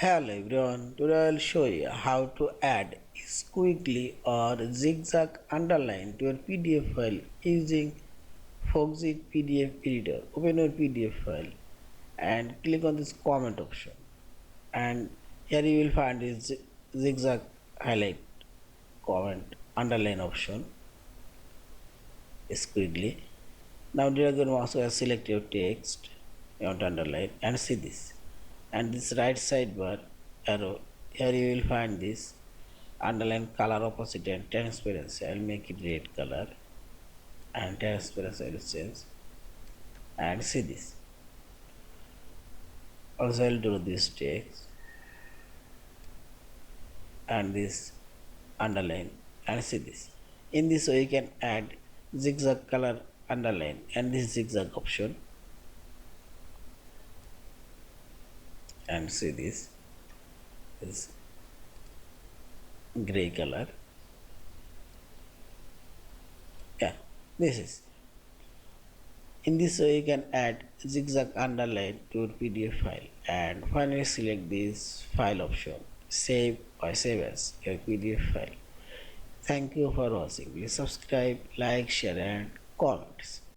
Hello everyone, today I will show you how to add squiggly or zigzag underline to your PDF file using Foxit PDF Editor. Open your PDF file and click on this comment option, and here you will find this zigzag highlight comment underline option squiggly. Now drag your mouse and select your text you want to underline and see this, and this right sidebar arrow, here you will find this underline color opacity and transparency. I'll make it red color and transparency I will change, and see this. Also I'll do this text and this underline and see this. In this way you can add zigzag color underline and this zigzag option, and see this is gray color. Yeah, this is. In this way you can add zigzag underline to your PDF file, and finally select this file option, save or save as your PDF file. Thank you for watching. Please subscribe, like, share and comment.